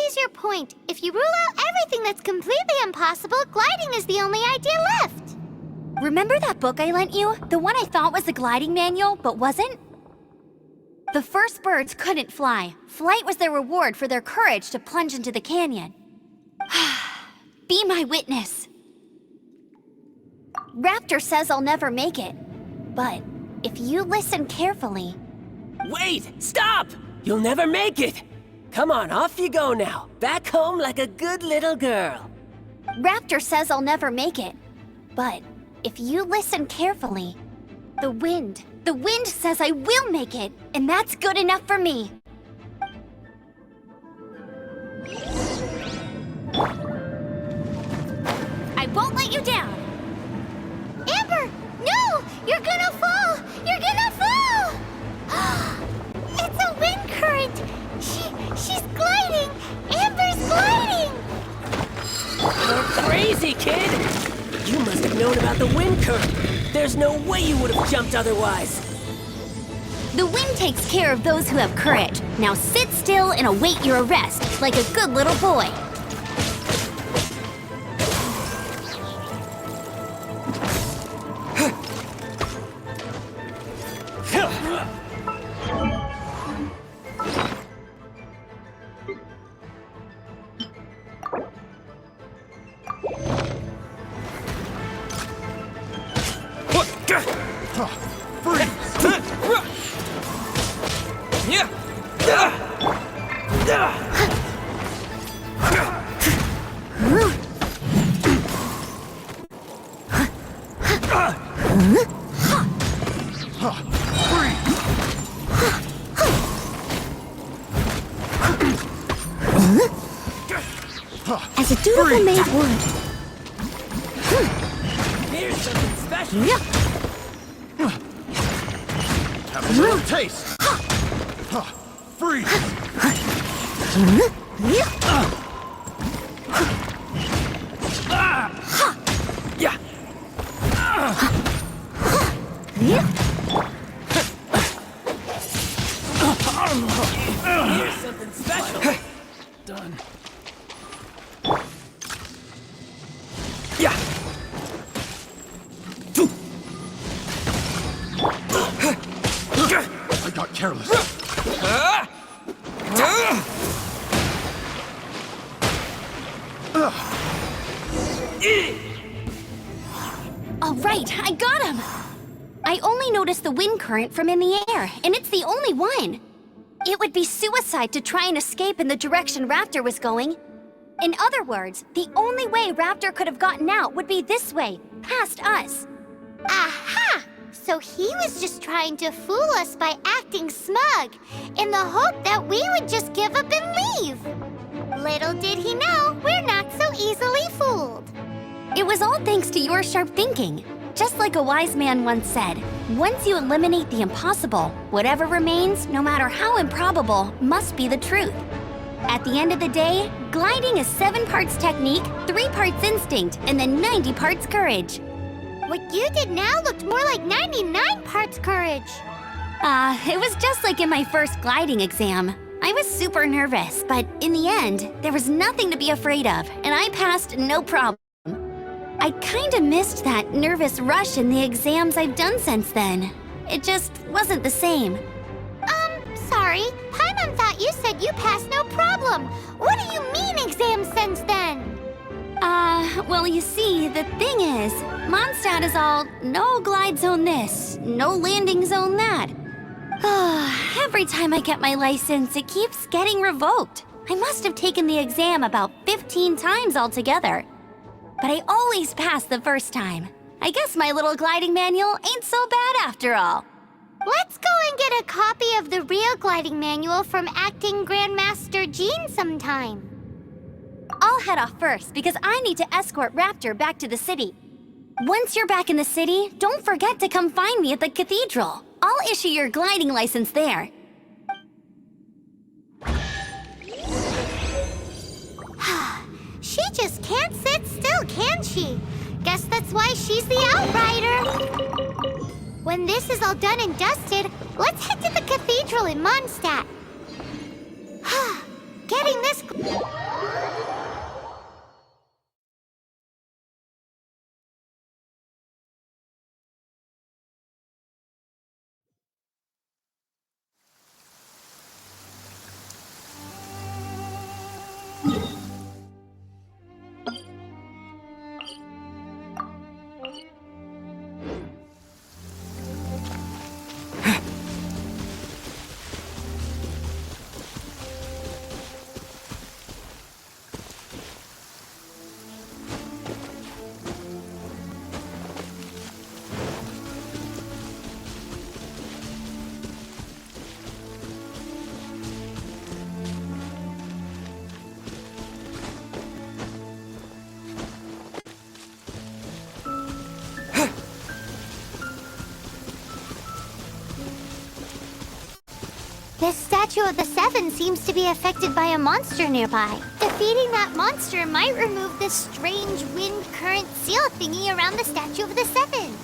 sees your point. If you rule out everything that's completely impossible, gliding is the only idea left. Remember that book I lent you? The one I thought was a gliding manual, but wasn't? The first birds couldn't fly. Flight was their reward for their courage to plunge into the canyon. Be my witness. Raptor says I'll never make it. But if you listen carefully... Wait! Stop! You'll never make it! Come on, off you go now. Back home like a good little girl. Raptor says I'll never make it. But if you listen carefully, the wind says I will make it, and that's good enough for me. I won't let you down. Amber, no! You're gonna fall! You're gonna fall! It's a wind current! She's gliding! Amber's gliding! You're crazy, kid! You must have known about the wind current. There's no way you would have jumped otherwise. The wind takes care of those who have courage. Now sit still and await your arrest, like a good little boy. As a dutiful maid would. Here's something special. Have a little taste. Freeze. Yeah. Here's something special. Done. Yeah. I got careless. All right, I got him! I only noticed the wind current from in the air, and it's the only one. It would be suicide to try and escape in the direction Raptor was going. In other words, the only way Raptor could have gotten out would be this way, past us. Aha! So he was just trying to fool us by acting smug, in the hope that we would just give up and leave. Little did he know, we're not so easily fooled. It was all thanks to your sharp thinking. Just like a wise man once said, once you eliminate the impossible, whatever remains, no matter how improbable, must be the truth. At the end of the day, gliding is 7 parts technique, 3 parts instinct, and then 90 parts courage. What you did now looked more like 99 parts courage. It was just like in my first gliding exam. I was super nervous, but in the end, there was nothing to be afraid of, and I passed no problem. I kinda missed that nervous rush in the exams I've done since then. It just wasn't the same. Sorry. Paimon thought you said you passed no problem. What do you mean exams since then? Well, you see, the thing is, Mondstadt is all, no glide zone this, no landing zone that. Every time I get my license, it keeps getting revoked. I must have taken the exam about 15 times altogether. But I always pass the first time. I guess my little gliding manual ain't so bad after all. Let's go and get a copy of the real gliding manual from Acting Grandmaster Jean sometime. I'll head off first because I need to escort Raptor back to the city. Once you're back in the city, don't forget to come find me at the cathedral. I'll issue your gliding license there. She just can't sit still, can she? Guess that's why she's the outrider. When this is all done and dusted, let's head to the cathedral in Mondstadt. Getting getting this... This statue of the Seven seems to be affected by a monster nearby. Defeating that monster might remove this strange wind current seal thingy around the statue of the Seven.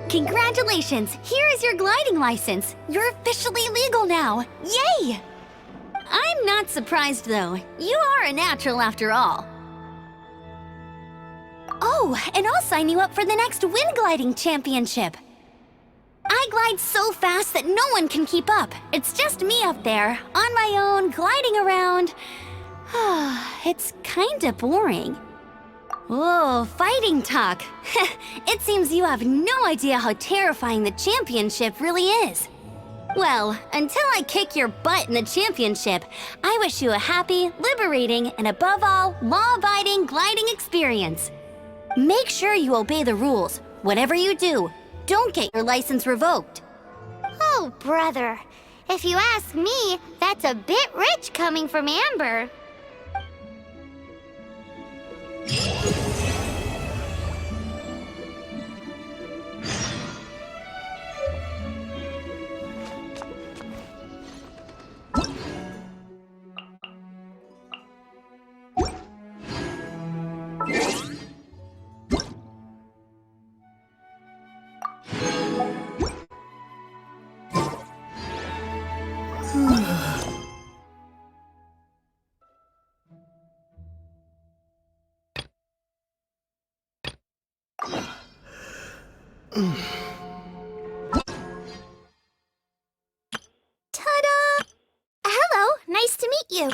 Congratulations! Here is your gliding license. You're officially legal now. Yay! I'm not surprised, though. You are a natural after all. Oh, and I'll sign you up for the next wind gliding championship. I glide so fast that no one can keep up. It's just me up there, on my own, gliding around. It's kinda boring. Whoa, fighting talk. It seems you have no idea how terrifying the championship really is. Well, until I kick your butt in the championship, I wish you a happy, liberating, and above all, law-abiding gliding experience. Make sure you obey the rules. Whatever you do, don't get your license revoked. Oh, brother. If you ask me, that's a bit rich coming from Amber. Ta-da! Hello, nice to meet you.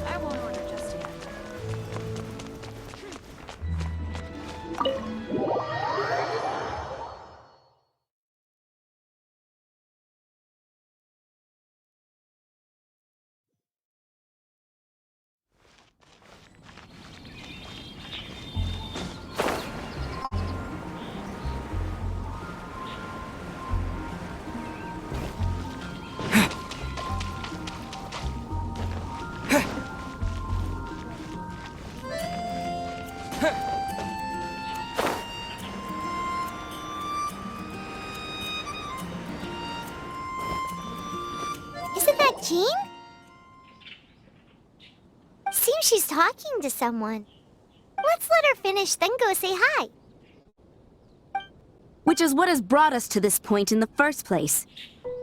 I won't order just yet. Isn't that Jean? Seems she's talking to someone. Let's let her finish, then go say hi. Which is what has brought us to this point in the first place.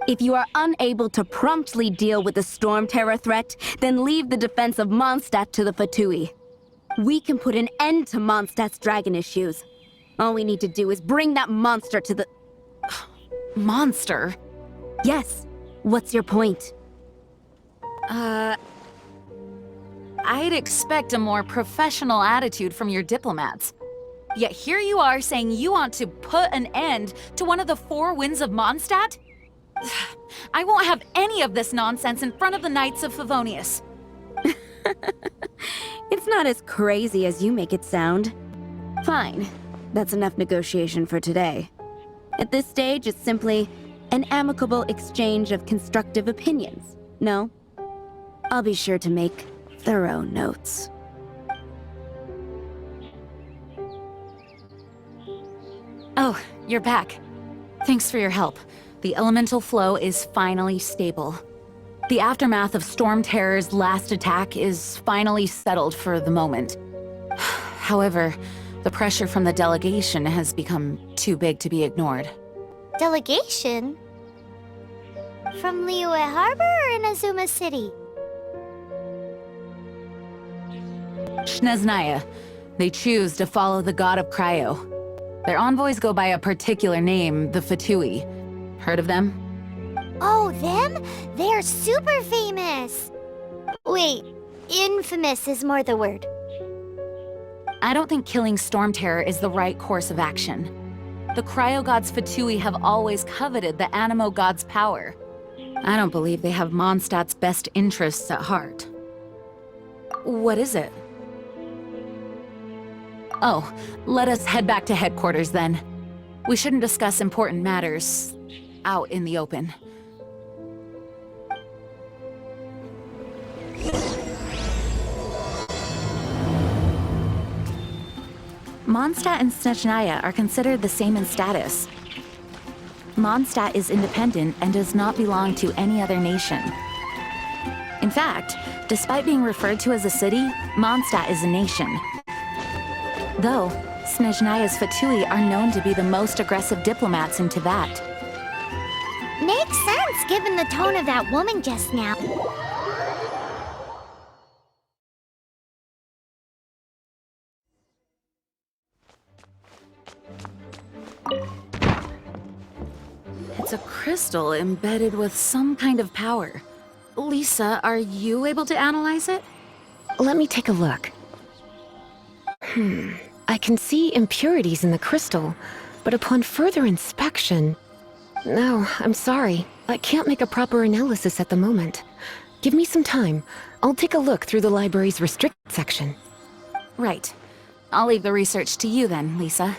If you are unable to promptly deal with the Storm Terror threat, then leave the defense of Mondstadt to the Fatui. We can put an end to Mondstadt's dragon issues. All we need to do is bring that monster to the... Monster? Yes. What's your point? I'd expect a more professional attitude from your diplomats. Yet here you are saying you want to put an end to one of the four winds of Mondstadt? I won't have any of this nonsense in front of the Knights of Favonius. It's not as crazy as you make it sound. Fine. That's enough negotiation for today. At this stage, it's simply an amicable exchange of constructive opinions. No? I'll be sure to make thorough notes. Oh, you're back. Thanks for your help. The elemental flow is finally stable. The aftermath of Storm Terror's last attack is finally settled for the moment. However, the pressure from the delegation has become too big to be ignored. Delegation? From Liyue Harbor or Inazuma City? Snezhnaya. They choose to follow the god of Cryo. Their envoys go by a particular name, the Fatui. Heard of them? Oh, them? They're super famous! Wait, infamous is more the word. I don't think killing Storm Terror is the right course of action. The Cryo God's Fatui have always coveted the Animo God's power. I don't believe they have Mondstadt's best interests at heart. What is it? Oh, let us head back to headquarters then. We shouldn't discuss important matters out in the open. Mondstadt and Snezhnaya are considered the same in status. Mondstadt is independent and does not belong to any other nation. In fact, despite being referred to as a city, Mondstadt is a nation. Though, Snezhnaya's Fatui are known to be the most aggressive diplomats in Teyvat. Makes sense given the tone of that woman just now. crystal embedded with some kind of power. Lisa, are you able to analyze it? Let me take a look. I can see impurities in the crystal, but upon further inspection... No, I'm sorry. I can't make a proper analysis at the moment. Give me some time. I'll take a look through the library's restricted section. Right. I'll leave the research to you then, Lisa.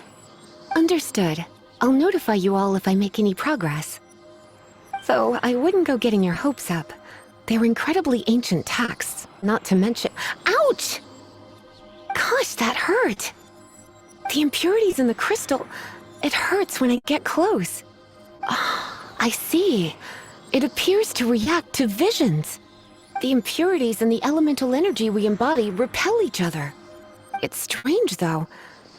Understood. I'll notify you all if I make any progress. Though I wouldn't go getting your hopes up. They're incredibly ancient texts, not to mention... Ouch! Gosh, that hurt! The impurities in the crystal... It hurts when I get close. I see. It appears to react to visions. The impurities and the elemental energy we embody repel each other. It's strange, though.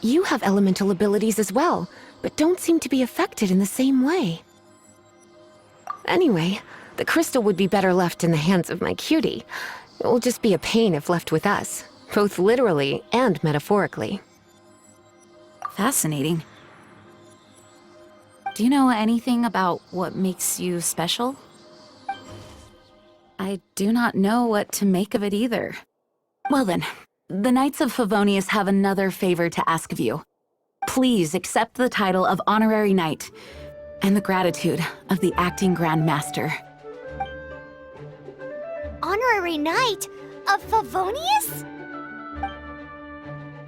You have elemental abilities as well, but don't seem to be affected in the same way. Anyway, the crystal would be better left in the hands of my cutie. It will just be a pain if left with us, both literally and metaphorically. Fascinating. Do you know anything about what makes you special? I do not know what to make of it either. Well then, the Knights of Favonius have another favor to ask of you. Please accept the title of Honorary Knight and the gratitude of the Acting Grand Master. Honorary Knight of Favonius?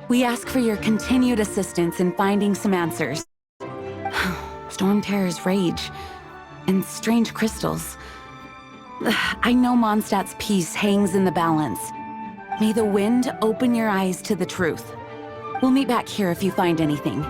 We ask for your continued assistance in finding some answers. Storm Terror's rage, and strange crystals. I know Mondstadt's peace hangs in the balance. May the wind open your eyes to the truth. We'll meet back here if you find anything.